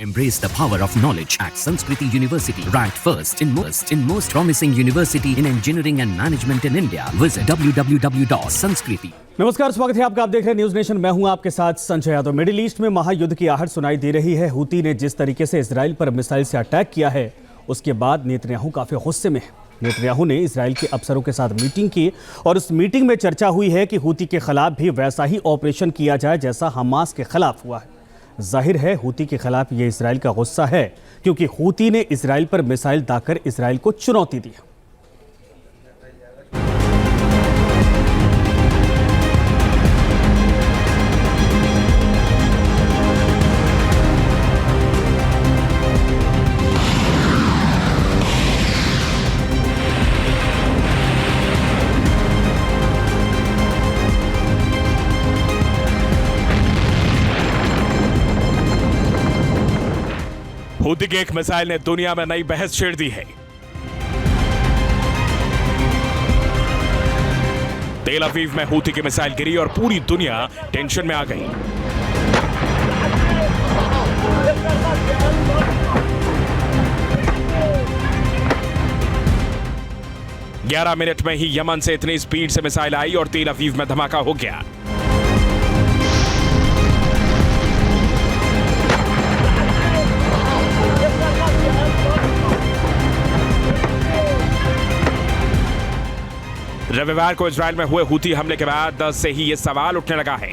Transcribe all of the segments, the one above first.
Embrace the power of knowledge at Sanskriti University, ranked first in most promising university in engineering and management in India. Visit www.sanskriti. नमस्कार, स्वागत है आपका। आप देख रहे हैं न्यूज नेशन। मैं हूं आपके साथ संजय यादव। मिडिल ईस्ट में महायुद्ध की आहट सुनाई दे रही है। हूती ने जिस तरीके से इजराइल पर मिसाइल से अटैक किया है, उसके बाद नेतन्याहू काफी गुस्से में है। नेतन्याहू ने इजराइल के अफसरों के साथ मीटिंग की और उस मीटिंग में चर्चा हुई है कि हूती के खिलाफ भी वैसा ही ऑपरेशन किया जाए जैसा हमास के खिलाफ हुआ है। जाहिर है हूती के खिलाफ ये इजराइल का गुस्सा है, क्योंकि हूती ने इजराइल पर मिसाइल दागकर इजराइल को चुनौती दी। हूती के एक मिसाइल ने दुनिया में नई बहस छेड़ दी है। तेल अवीव में हूती की मिसाइल गिरी और पूरी दुनिया टेंशन में आ गई। ग्यारह मिनट में ही यमन से इतनी स्पीड से मिसाइल आई और तेल अवीव में धमाका हो गया। रविवार को इजराइल में हुए हूती हमले के बाद से ही यह सवाल उठने लगा है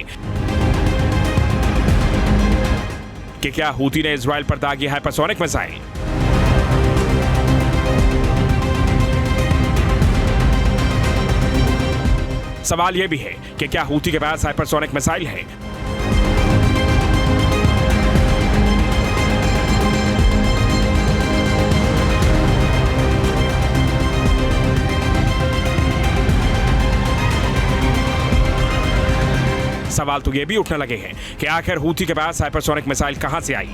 कि क्या हूती ने इजराइल पर दागी हाइपरसोनिक मिसाइल। सवाल यह भी है कि क्या हूती के पास हाइपरसोनिक मिसाइल है। सवाल तो यह भी उठने लगे हैं कि आखिर हूती के पास हाइपरसोनिक मिसाइल कहां से आई।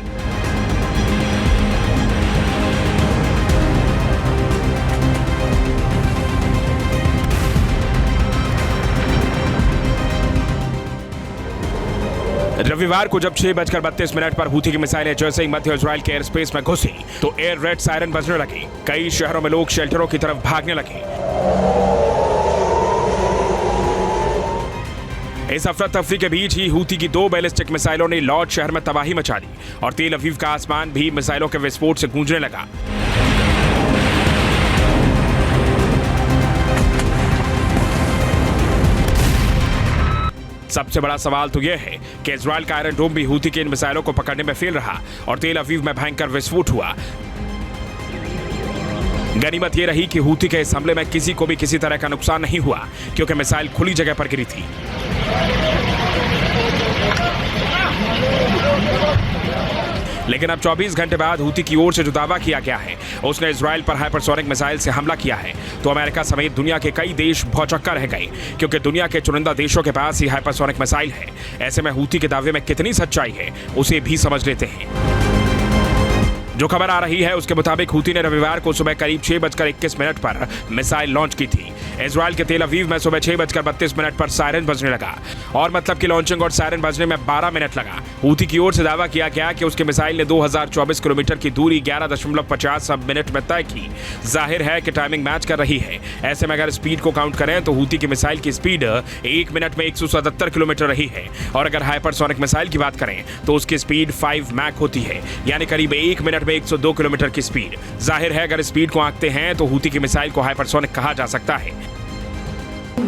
रविवार को जब 6:32 पर हूती की मिसाइलें जैसे ही मध्य इजराइल के एयर स्पेस में घुसी तो एयर रेड सायरन बजने लगे। कई शहरों में लोग शेल्टरों की तरफ भागने लगे। इस अफरा तफरी के बीच ही हूती की 2 बैलिस्टिक मिसाइलों ने लॉर्ड शहर में तबाही मचा दी और तेल अवीव का आसमान भी मिसाइलों के विस्फोट से गूंजने लगा। सबसे बड़ा सवाल तो यह है कि इजराइल का आयरन डोम भी हूती के इन मिसाइलों को पकड़ने में फेल रहा और तेल अवीव में भयंकर विस्फोट हुआ। गनीमत यह रही कि हूती के इस हमले में किसी को भी किसी तरह का नुकसान नहीं हुआ, क्योंकि मिसाइल खुली जगह पर गिरी थी। लेकिन अब 24 घंटे बाद हूती की ओर से जो दावा किया गया है, उसने इजराइल पर हाइपरसोनिक मिसाइल से हमला किया है, तो अमेरिका समेत दुनिया के कई देश भौचक्का रह गए, क्योंकि दुनिया के चुनिंदा देशों के पास ही हाइपरसोनिक मिसाइल है। ऐसे में हूती के दावे में कितनी सच्चाई है, उसे भी समझ लेते हैं। जो खबर आ रही है उसके मुताबिक हूती ने रविवार को सुबह करीब 6:21 पर मिसाइल लॉन्च की थी। इजराइल के तेल अवीव में सुबह 6:32 पर सायरन बजने लगा और मतलब कि लॉन्चिंग और सायरन बजने में 12 मिनट लगा। हूती की ओर से दावा किया गया कि उसके मिसाइल ने 2024 किलोमीटर की दूरी 11.50 मिनट में तय की। जाहिर है कि टाइमिंग मैच कर रही है। ऐसे में अगर स्पीड को काउंट करें तो हूती की मिसाइल की स्पीड 1 मिनट में 177 किलोमीटर रही है और अगर हाइपरसोनिक मिसाइल की बात करें तो उसकी स्पीड 5 मैक होती है, यानी करीब 1 मिनट में 102 किलोमीटर की स्पीड। जाहिर है अगर स्पीड को आंकते हैं तो हूती की मिसाइल को हाइपरसोनिक कहा जा सकता है।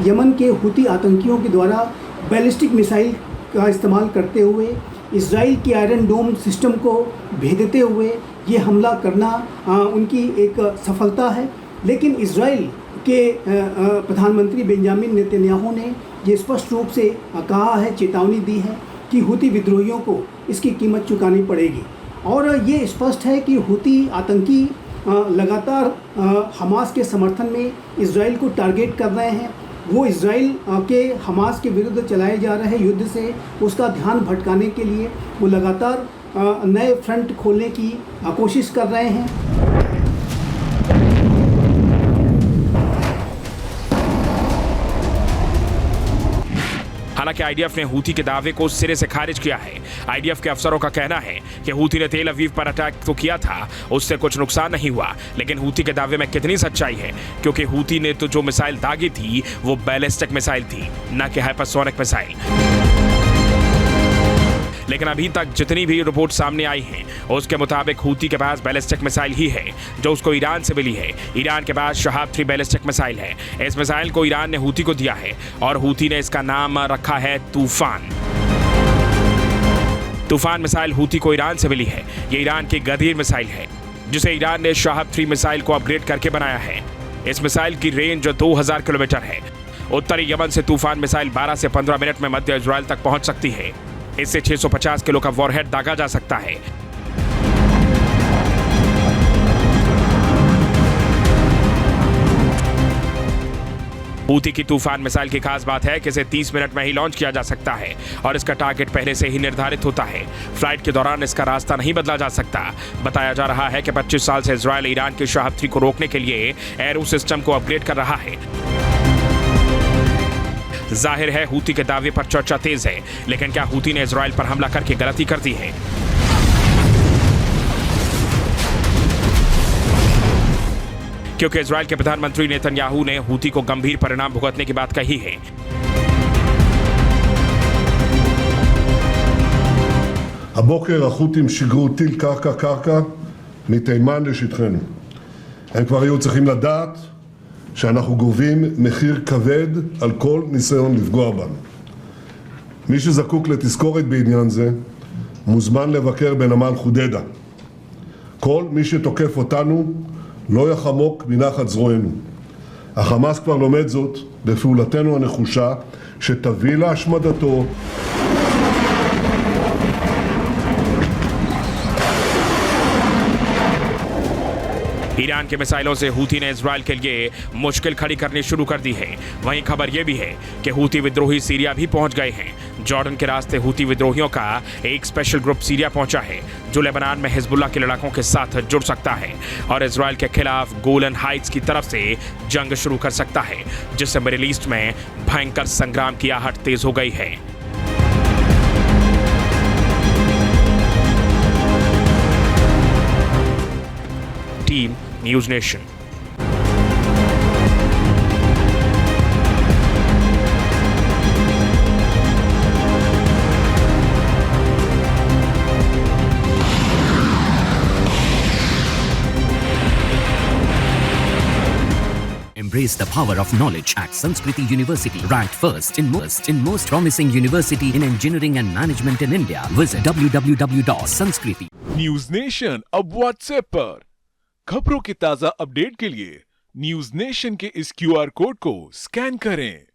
यमन के हूती आतंकियों के द्वारा बैलिस्टिक मिसाइल का इस्तेमाल करते हुए इजराइल की आयरन डोम सिस्टम को भेदते हुए ये हमला करना उनकी एक सफलता है। लेकिन इजराइल के प्रधानमंत्री बेंजामिन नेतन्याहू ने ये स्पष्ट रूप से कहा है, चेतावनी दी है कि हूती विद्रोहियों को इसकी कीमत चुकानी पड़ेगी। और ये स्पष्ट है कि हूती आतंकी लगातार हमास के समर्थन में इजराइल को टारगेट कर रहे हैं। वो इजराइल के हमास के विरुद्ध चलाए जा रहे युद्ध से उसका ध्यान भटकाने के लिए वो लगातार नए फ्रंट खोलने की कोशिश कर रहे हैं। हालांकि आईडीएफ ने हूती के दावे को सिरे से खारिज किया है। आईडीएफ के अफसरों का कहना है कि हूती ने तेल अवीव पर अटैक तो किया था, उससे कुछ नुकसान नहीं हुआ, लेकिन हूती के दावे में कितनी सच्चाई है, क्योंकि हूती ने तो जो मिसाइल दागी थी वो बैलिस्टिक मिसाइल थी, न कि हाइपरसोनिक मिसाइल। लेकिन अभी तक जितनी भी रिपोर्ट सामने आई हैं, उसके मुताबिक हूती के पास बैलिस्टिक मिसाइल ही है जो उसको ईरान से मिली है। ईरान के पास शहाब 3 बैलिस्टिक मिसाइल है। इस मिसाइल को ईरान ने हूती को दिया है और हूती ने इसका नाम रखा है तूफान। तूफान मिसाइल हूती को ईरान से मिली है। ये ईरान की गदीर मिसाइल है जिसे ईरान ने शहाब 3 मिसाइल को अपग्रेड करके बनाया है। इस मिसाइल की रेंज 2000 किलोमीटर है। उत्तरी यमन से तूफान मिसाइल 12 से 15 मिनट में मध्य इजराइल तक पहुंच सकती है। इससे 650 किलो का वॉरहेड दागा जा सकता है। हूती की तूफान मिसाइल की खास बात है कि इसे 30 मिनट में ही लॉन्च किया जा सकता है और इसका टारगेट पहले से ही निर्धारित होता है। फ्लाइट के दौरान इसका रास्ता नहीं बदला जा सकता। बताया जा रहा है कि 25 साल से इजराइल ईरान के शहाब 3 को रोकने के लिए एरो सिस्टम को अपग्रेड कर रहा है। जाहिर है हूती के दावे पर चर्चा तेज है, लेकिन क्या हूती ने इजराइल पर हमला करके गलती कर दी है? क्योंकि इजराइल के प्रधानमंत्री नेतन्याहू ने हूती को गंभीर परिणाम भुगतने की बात कही है। הבוקר החות'ים שיגרו טיל קרקע מתימן לשטחנו. הם כבר היו צריכים לדעת שאנחנו גובים מחיר כבד על כל ניסיון לפגוע בנו. מי שזקוק לתזכורת בעניין זה מוזמן לבקר בנמל חודדה. כל מי שתוקף אותנו לא יחמוק מנחת זרוענו. החמאס כבר לומד זאת בפעולתנו הנחושה שתביא להשמדתו. ईरान के मिसाइलों से हूती ने इजराइल के लिए मुश्किल खड़ी करनी शुरू कर दी है। वहीं खबर यह भी है कि हूती विद्रोही सीरिया भी पहुंच गए हैं। जॉर्डन के रास्ते हूती विद्रोहियों का एक स्पेशल ग्रुप सीरिया पहुंचा है जो लेबनान में हिजबुल्लाह के लड़ाकों के साथ जुड़ सकता है और इजराइल के खिलाफ गोलन हाइट्स की तरफ से जंग शुरू कर सकता है, जिससे मिडिल ईस्ट में भयंकर संग्राम की आहट तेज हो गई है। Team news nation. Embrace the power of knowledge at Sanskriti University, ranked first in most promising university in engineering and management in India. Visit www.sanskriti. News nation अब व्हाट्सएप पर खबरों के ताजा अपडेट के लिए न्यूज नेशन के इस QR code को स्कैन करें।